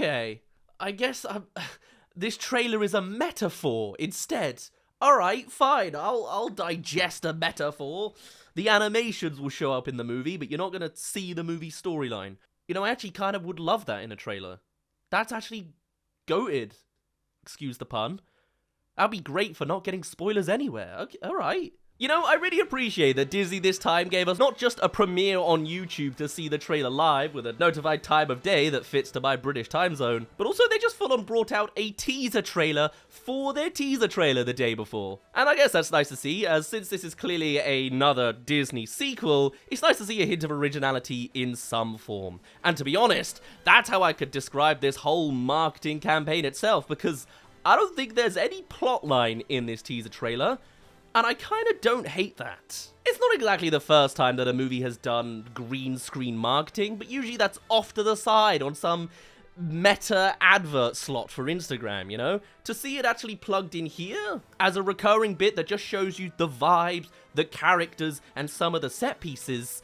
okay. I guess this trailer is a metaphor instead. Alright, fine, I'll digest a metaphor. The animations will show up in the movie, but you're not gonna see the movie storyline. You know, I actually kind of would love that in a trailer. That's actually goated. Excuse the pun. That'd be great for not getting spoilers anywhere. Okay, alright. You know, I really appreciate that Disney this time gave us not just a premiere on YouTube to see the trailer live with a notified time of day that fits to my British time zone, but also they just full on brought out a teaser trailer for their teaser trailer the day before. And I guess that's nice to see, as since this is clearly another Disney sequel, it's nice to see a hint of originality in some form. And to be honest, that's how I could describe this whole marketing campaign itself, because I don't think there's any plotline in this teaser trailer. And I kind of don't hate that. It's not exactly the first time that a movie has done green screen marketing, but usually that's off to the side on some meta advert slot for Instagram, you know? To see it actually plugged in here as a recurring bit that just shows you the vibes, the characters, and some of the set pieces.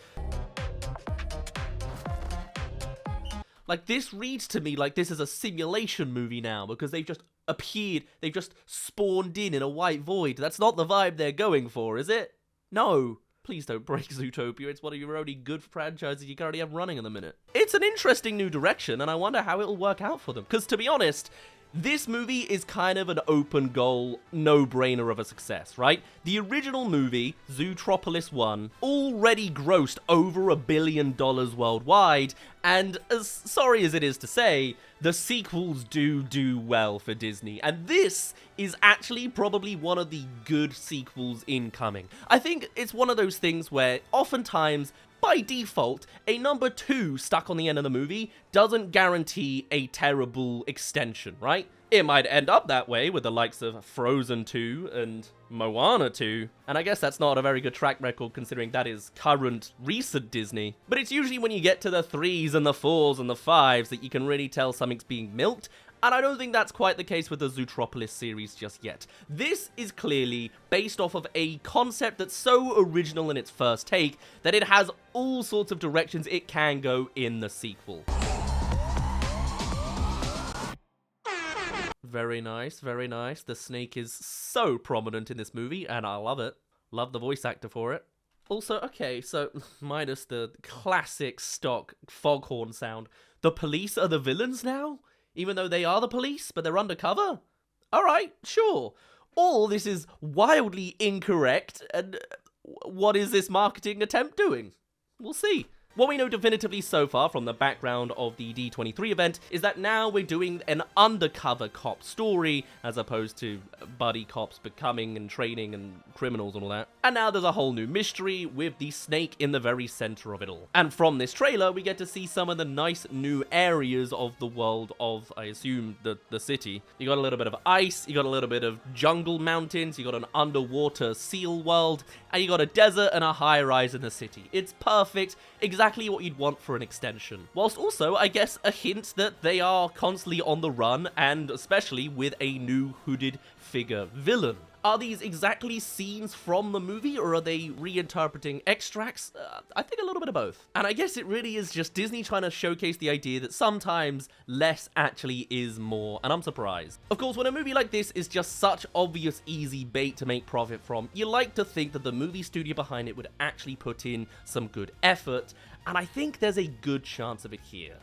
Like, this reads to me like this is a simulation movie now, because they've just appeared, they've just spawned in a white void. That's not the vibe they're going for, is it? No. Please don't break Zootopia. It's one of your only good franchises you currently have running in the minute. It's an interesting new direction, and I wonder how it'll work out for them. Because to be honest, this movie is kind of an open goal, no-brainer of a success, right? The original movie, Zootropolis 1, already grossed over $1 billion worldwide, and as sorry as it is to say, the sequels do well for Disney, and this is actually probably one of the good sequels incoming. I think it's one of those things where oftentimes, by default, a number 2 stuck on the end of the movie doesn't guarantee a terrible extension, right? It might end up that way with the likes of Frozen 2 and Moana 2, and I guess that's not a very good track record considering that is current, recent Disney. But it's usually when you get to the 3s and the 4s and the 5s that you can really tell something's being milked, and I don't think that's quite the case with the Zootropolis series just yet. This is clearly based off of a concept that's so original in its first take that it has all sorts of directions it can go in the sequel. Very nice, very nice. The snake is so prominent in this movie, and I love it. Love the voice actor for it. Also, okay, so minus the classic stock foghorn sound, the police are the villains now? Even though they are the police, but they're undercover? Alright, sure. All this is wildly incorrect, and what is this marketing attempt doing? We'll see. What we know definitively so far from the background of the D23 event is that now we're doing an undercover cop story as opposed to buddy cops becoming and training and criminals and all that. And now there's a whole new mystery with the snake in the very center of it all. And from this trailer, we get to see some of the nice new areas of the world of, I assume, the city. You got a little bit of ice, you got a little bit of jungle mountains, you got an underwater seal world, and you got a desert and a high-rise in the city. It's perfect, exactly what you'd want for an extension. Whilst also, I guess, a hint that they are constantly on the run, and especially with a new hooded figure villain. Are these exactly scenes from the movie, or are they reinterpreting extracts? I think a little bit of both. And I guess it really is just Disney trying to showcase the idea that sometimes less actually is more, and I'm surprised. Of course, when a movie like this is just such obvious easy bait to make profit from, you like to think that the movie studio behind it would actually put in some good effort, and I think there's a good chance of it here.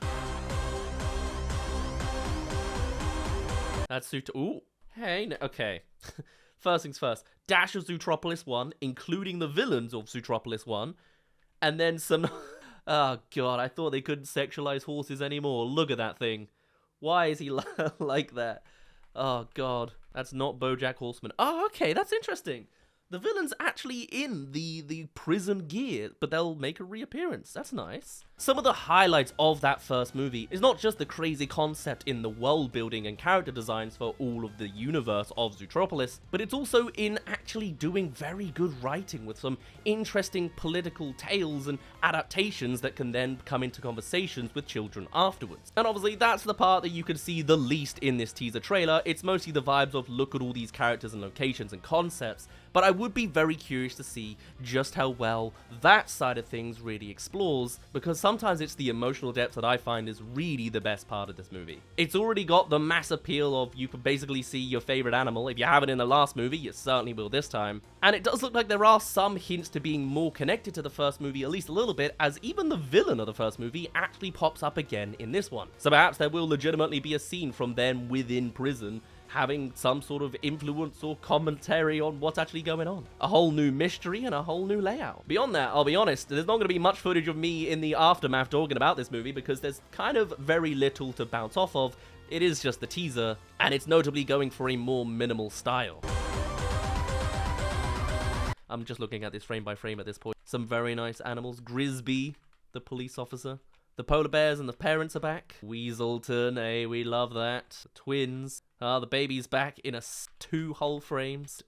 That's ooh, hey, okay. First things first, dash of Zootropolis 1, including the villains of Zootropolis 1, and then some... Oh god, I thought they couldn't sexualize horses anymore. Look at that thing. Why is he like that? Oh god, that's not BoJack Horseman. Oh, okay, that's interesting. The villain's actually in the prison gear, but they'll make a reappearance. That's nice. Some of the highlights of that first movie is not just the crazy concept in the world building and character designs for all of the universe of Zootropolis, but it's also in actually doing very good writing with some interesting political tales and adaptations that can then come into conversations with children afterwards. And obviously that's the part that you can see the least in this teaser trailer. It's mostly the vibes of look at all these characters and locations and concepts, but I would be very curious to see just how well that side of things really explores, because sometimes it's the emotional depth that I find is really the best part of this movie. It's already got the mass appeal of you can basically see your favorite animal. If you haven't in the last movie, you certainly will this time. And it does look like there are some hints to being more connected to the first movie, at least a little bit, as even the villain of the first movie actually pops up again in this one. So perhaps there will legitimately be a scene from them within prison having some sort of influence or commentary on what's actually going on. A whole new mystery and a whole new layout. Beyond that, I'll be honest, there's not going to be much footage of me in the aftermath talking about this movie because there's kind of very little to bounce off of. It is just the teaser, and it's notably going for a more minimal style. I'm just looking at this frame by frame at this point. Some very nice animals. Grisby, the police officer. The polar bears and the parents are back. Weaselton, eh, we love that. The twins. The baby's back in 2 whole frames.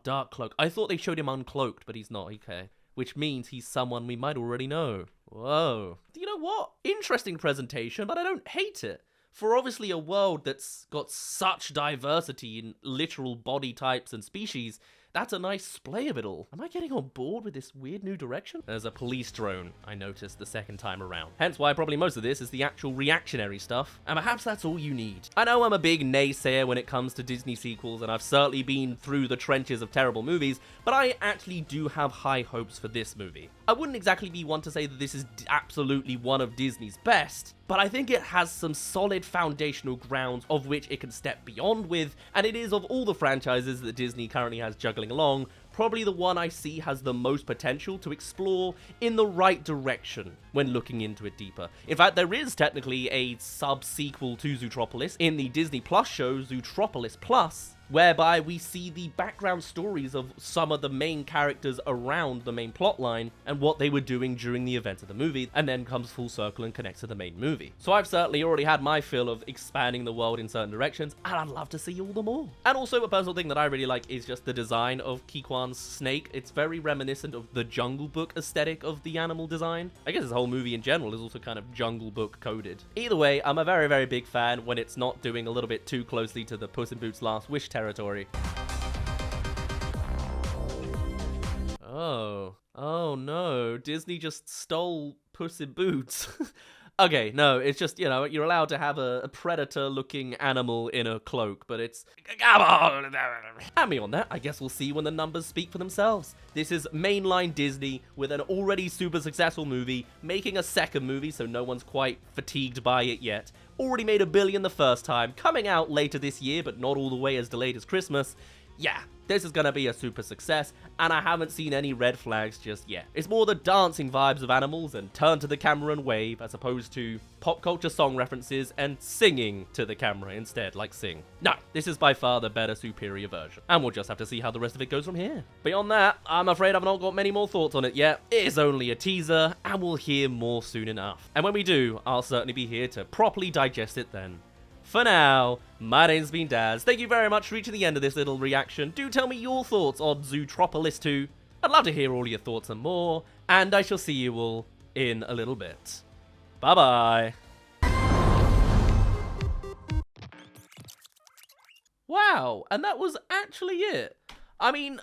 Dark Cloak. I thought they showed him uncloaked, but he's not, okay. Which means he's someone we might already know. Whoa. You know what? Interesting presentation, but I don't hate it. For obviously a world that's got such diversity in literal body types and species, that's a nice splay of it all. Am I getting on board with this weird new direction? There's a police drone, I noticed the second time around. Hence why probably most of this is the actual reactionary stuff, and perhaps that's all you need. I know I'm a big naysayer when it comes to Disney sequels, and I've certainly been through the trenches of terrible movies, but I actually do have high hopes for this movie. I wouldn't exactly be one to say that this is absolutely one of Disney's best, but I think it has some solid foundational grounds of which it can step beyond with, and it is, of all the franchises that Disney currently has juggling along, probably the one I see has the most potential to explore in the right direction when looking into it deeper. In fact, there is technically a sub-sequel to Zootropolis in the Disney Plus show Zootropolis Plus, whereby we see the background stories of some of the main characters around the main plotline and what they were doing during the events of the movie, and then comes full circle and connects to the main movie. So I've certainly already had my fill of expanding the world in certain directions, and I'd love to see all the more. And also a personal thing that I really like is just the design of Kikwan's snake. It's very reminiscent of the Jungle Book aesthetic of the animal design. I guess this whole movie in general is also kind of Jungle Book coded. Either way, I'm a very, very big fan when it's not doing a little bit too closely to the Puss in Boots' Last Wish territory. Oh no, Disney just stole Puss in Boots. Okay, no, it's just, you know, you're allowed to have a predator-looking animal in a cloak, but it's... Come on! And beyond that, I guess we'll see when the numbers speak for themselves. This is mainline Disney with an already super successful movie, making a second movie so no one's quite fatigued by it yet. Already made $1 billion the first time, coming out later this year, but not all the way as delayed as Christmas. Yeah, this is gonna be a super success, and I haven't seen any red flags just yet. It's more the dancing vibes of animals and turn to the camera and wave, as opposed to pop culture song references and singing to the camera instead, like Sing. No, this is by far the better, superior version, and we'll just have to see how the rest of it goes from here. Beyond that, I'm afraid I've not got many more thoughts on it yet. It is only a teaser, and we'll hear more soon enough. And when we do, I'll certainly be here to properly digest it then. For now, my name's been Daz. Thank you very much for reaching the end of this little reaction. Do tell me your thoughts on Zootropolis 2. I'd love to hear all your thoughts and more, and I shall see you all in a little bit. Bye-bye. Wow, and that was actually it. I mean...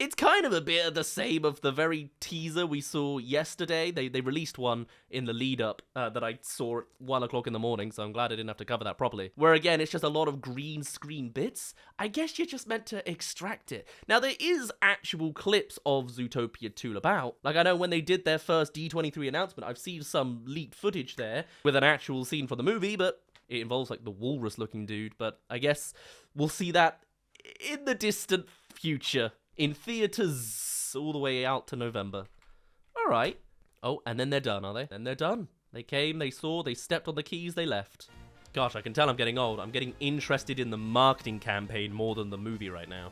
It's kind of a bit of the same of the very teaser we saw yesterday. They released one in the lead up that I saw at 1 o'clock in the morning, so I'm glad I didn't have to cover that properly. Where again, it's just a lot of green screen bits. I guess you're just meant to extract it. Now, there is actual clips of Zootopia 2 about. Like, I know when they did their first D23 announcement, I've seen some leaked footage there with an actual scene from the movie, but it involves, like, the walrus-looking dude. But I guess we'll see that in the distant future. In theaters all the way out to November. Alright. Oh, and then they're done, are they? Then they're done. They came, they saw, they stepped on the keys, they left. Gosh, I can tell I'm getting old. I'm getting interested in the marketing campaign more than the movie right now.